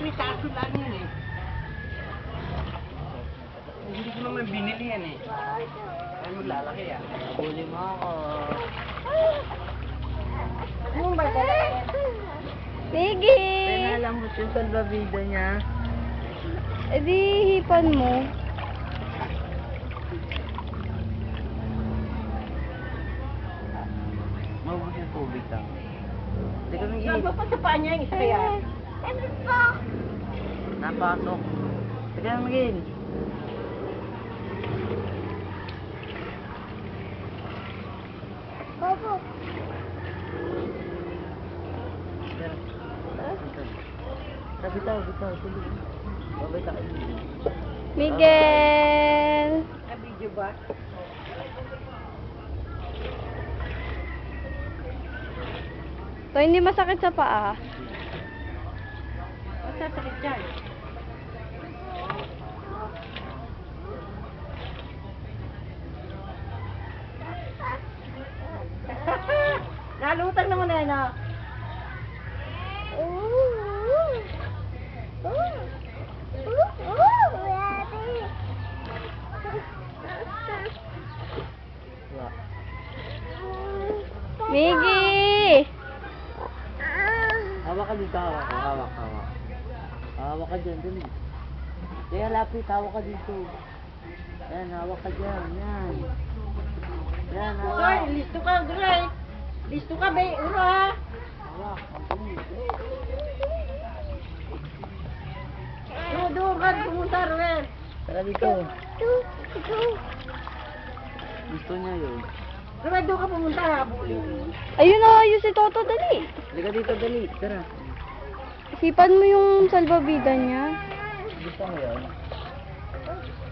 piritaso lang yun eh. Hindi ko naman binili yan eh. Ay maglalaki ah. Huli mo ako. Kung ba talaga? Sige! Pinalamot yung salbabida niya. E di, hipan mo. Mabos yung tubig lang. Hindi kami Saba pa sa paa niya yung isa kaya. napasok. Sige na magin. Opo. Bitaw. Tuloy. Babay tayo. Miguel! Na-video ba? To, hindi masakit sa paa. Masasakit dyan. Nalutang naman na yan ah. Wala. Miggy! Hawak ka dito. Hawak. Hawak ka dyan. Dali. Kaya lapit. Hawak ka dito. Yan. Hawak ka dyan. Yan. Yan. Soy, Hawak. listo ka, Dre. Listo ka, be. Uro ha. Hawak. Doon ka, pumunta, Ruel. Tara dito. Gusto niya yun. Ruel, doon ka pumunta, habulin. Ayun na, ayun si Toto, dali. Halika dito. Dali. Tara. Hipan mo yung salbabida niya. Gusto mo yun?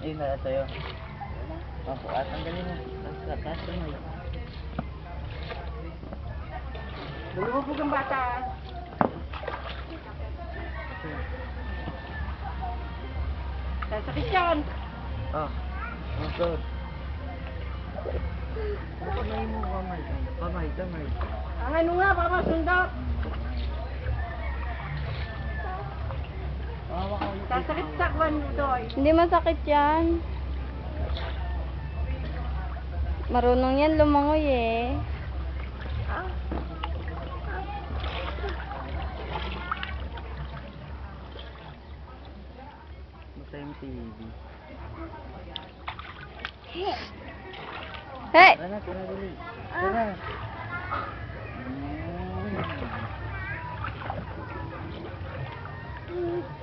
Ayun na sa'yo. Opo, tanggalin mo. Taas mo yun. Lumubog ang bata. Sasakit yan. Ah. Oh, good. Kamay mo, kamay. Kamay. Ang ano nga, baka masundot. Hawak ka ulit. Sasakit sa kwan, Doy. Hindi masakit yan. Marunong yan lumangoy eh. Basta yung TV. Hey! Tara, dali. Tara. Mm.